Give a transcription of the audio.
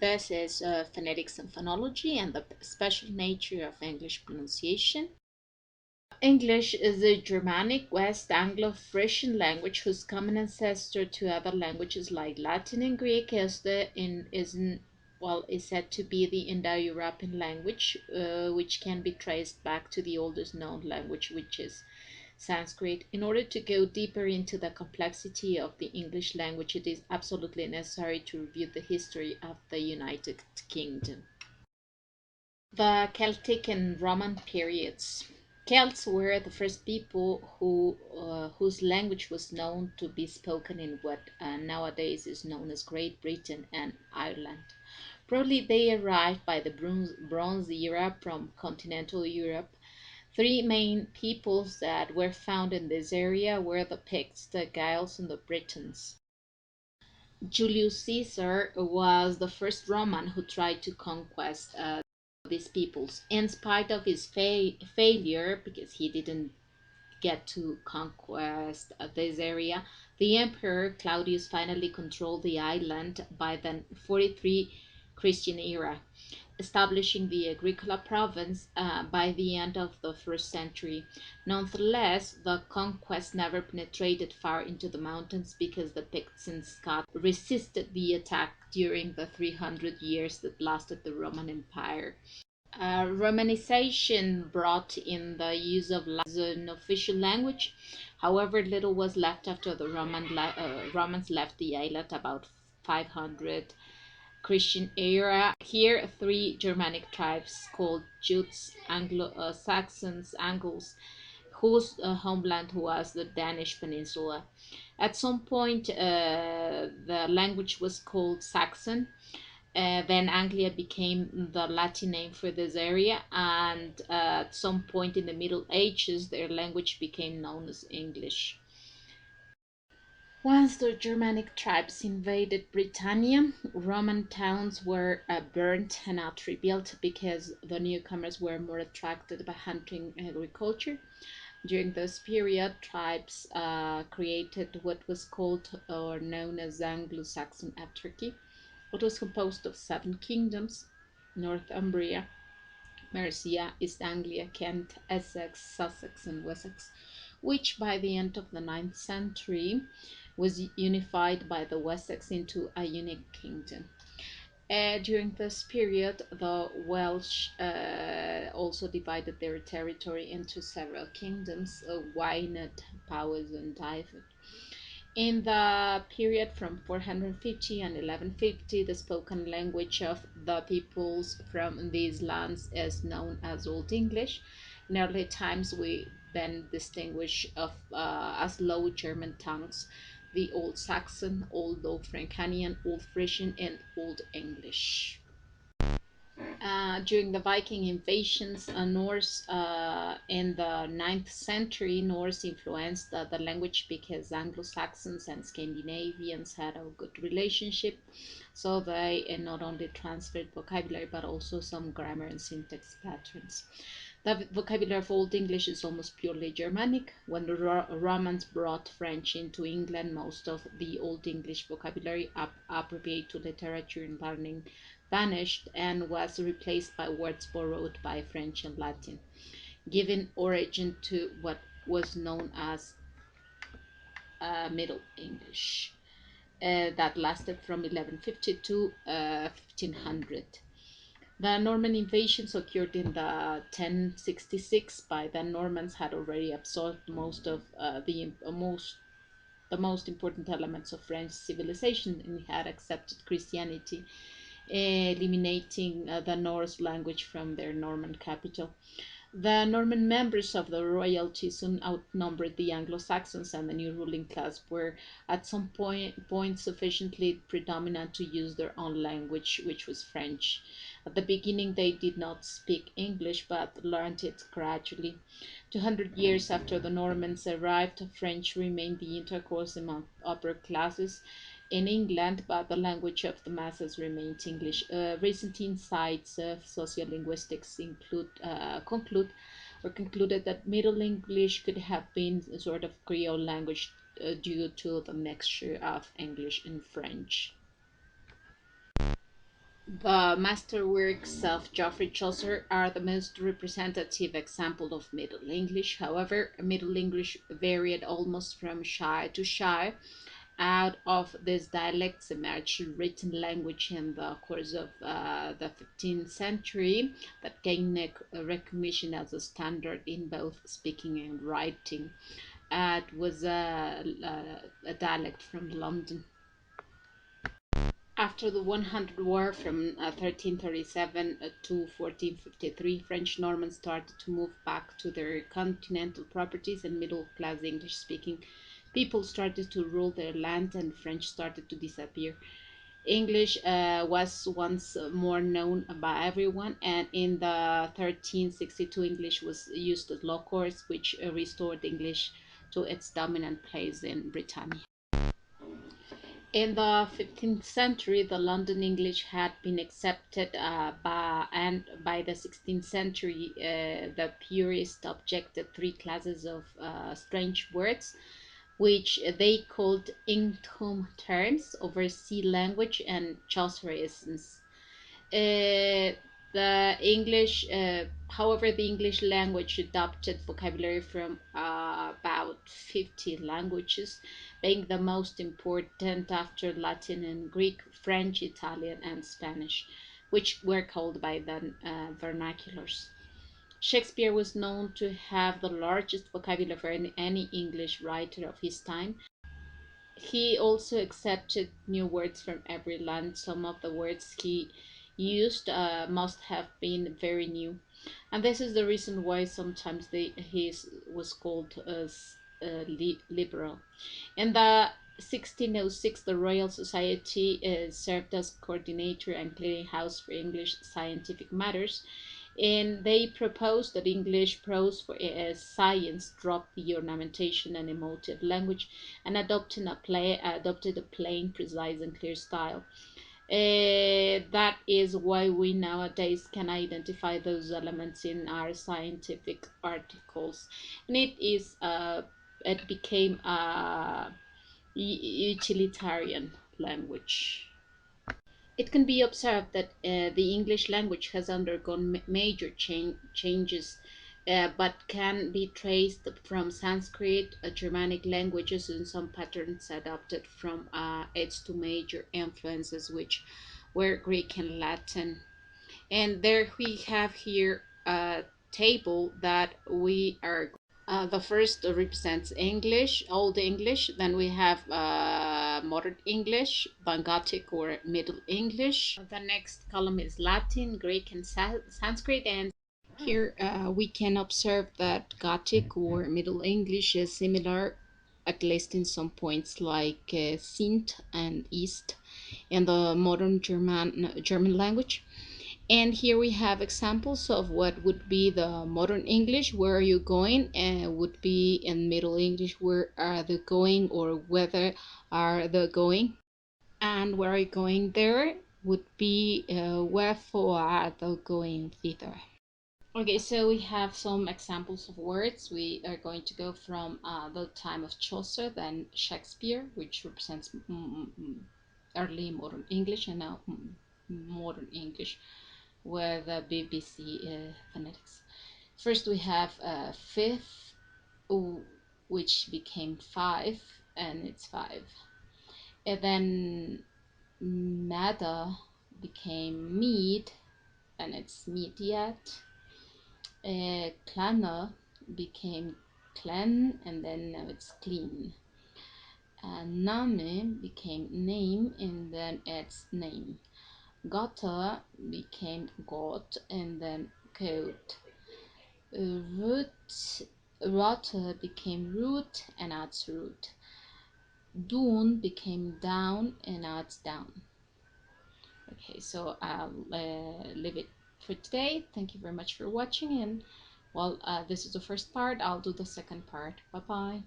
This is phonetics and phonology and the special nature of English pronunciation. English is a Germanic West Anglo-Frisian language whose common ancestor to other languages like Latin and Greek is said to be the Indo-European language, which can be traced back to the oldest known language, which is Sanskrit. In order to go deeper into the complexity of the English language, it is absolutely necessary to review the history of the United Kingdom. The Celtic and Roman periods. Celts were the first people whose language was known to be spoken in what nowadays is known as Great Britain and Ireland. Probably they arrived by the Bronze Era from continental Europe. Three main peoples that were found in this area were the Picts, the Gaels, and the Britons. Julius Caesar was the first Roman who tried to conquest these peoples. In spite of his failure, because he didn't get to conquest this area, the Emperor Claudius finally controlled the island by the 43 Christian era, establishing the Agricola province by the end of the first century. Nonetheless, the conquest never penetrated far into the mountains because the Picts and Scots resisted the attack during the 300 years that lasted the Roman Empire. Romanization brought in the use of Latin as an official language. However, little was left after the Romans left the island about 500 Christian era. Here, three Germanic tribes called Jutes, Anglo-Saxons, Angles, whose homeland was the Danish peninsula. At some point, the language was called Saxon. Then Anglia became the Latin name for this area, and at some point in the Middle Ages, their language became known as English. Once the Germanic tribes invaded Britannia, Roman towns were burnt and not rebuilt because the newcomers were more attracted by hunting and agriculture. During this period, tribes created what was called or known as Anglo-Saxon Eparchy. It was composed of 7 kingdoms: Northumbria, Mercia, East Anglia, Kent, Essex, Sussex, and Wessex, which by the end of the 9th century was unified by the Wessex into a unique kingdom. During this period, the Welsh also divided their territory into several kingdoms: Wynedd, Powys, and Dyfed. In the period from 450 and 1150, the spoken language of the peoples from these lands is known as Old English. In early times, we then distinguish as Low German tongues the Old Saxon, Old Low Franconian, Old Frisian, and Old English. During the Viking invasions, Norse in the 9th century, Norse influenced the language because Anglo-Saxons and Scandinavians had a good relationship. So they not only transferred vocabulary but also some grammar and syntax patterns. The vocabulary of Old English is almost purely Germanic. When the Romans brought French into England, most of the Old English vocabulary appropriate to literature and learning vanished and was replaced by words borrowed by French and Latin, giving origin to what was known as Middle English that lasted from 1150 to 1500. The Norman invasions occurred in the 1066. By then, Normans had already absorbed most of the most important elements of French civilization and had accepted Christianity, eliminating the Norse language from their Norman capital. The Norman members of the royalty soon outnumbered the Anglo-Saxons, and the new ruling class were at some point sufficiently predominant to use their own language, which was French. At the beginning, they did not speak English, but learned it gradually. 200 years after the Normans arrived, French remained the intercourse among upper classes in England, but the language of the masses remains English. Recent insights of sociolinguistics concluded that Middle English could have been a sort of Creole language due to the mixture of English and French. The masterworks of Geoffrey Chaucer are the most representative example of Middle English. However, Middle English varied almost from shire to shire. Out of these dialects emerged written language in the course of the 15th century that gained recognition as a standard in both speaking and writing. It was a dialect from London. After the 100 War from 1337 to 1453, French Normans started to move back to their continental properties, and middle class English speaking people started to rule their land, and French started to disappear. English was once more known by everyone, and in the 1362, English was used as law courts, which restored English to its dominant place in Britannia. In the 15th century, the London English had been accepted, and by the 16th century, the purists objected three classes of strange words, which they called in-tone terms, oversea language, and Chaucerisms. Uh, however, the English language adopted vocabulary from about 50 languages, being the most important after Latin and Greek, French, Italian, and Spanish, which were called by the vernaculars. Shakespeare was known to have the largest vocabulary of any English writer of his time. He also accepted new words from every land. Some of the words he used must have been very new, and this is the reason why sometimes he was called as liberal. In the 1606, the Royal Society served as coordinator and clearinghouse for English scientific matters, and they proposed that English prose for science drop the ornamentation and emotive language and adopted a plain, precise, and clear style. That is why we nowadays can identify those elements in our scientific articles, and it became a utilitarian language. It can be observed that the English language has undergone major changes, but can be traced from Sanskrit, Germanic languages, and some patterns adopted from its two major influences, which were Greek and Latin. And there we have here a table that we are the first represents English, Old English. Then we have Modern English, Gothic or Middle English. The next column is Latin, Greek, and Sanskrit. And here we can observe that Gothic or Middle English is similar, at least in some points, like Sint and East, and the modern German language. And here we have examples of what would be the modern English, where are you going, and would be in Middle English, where are they going, or whether are they going. And where are you going there would be wherefore are they going thither. Okay, so we have some examples of words. We are going to go from the time of Chaucer, then Shakespeare, which represents early modern English, and now modern English, with the BBC phonetics. First, we have fifth, which became five, and it's five. And then Mada became mead, and it's mead yet. Clanna became clan, and then now it's clean. Name became name, and then it's name. Gotha became got, and then coat. Root, Rota became root, and adds root. Doon became down, and adds down. Okay, so I'll leave it for today. Thank you very much for watching, and well, this is the first part. I'll do the second part. Bye bye.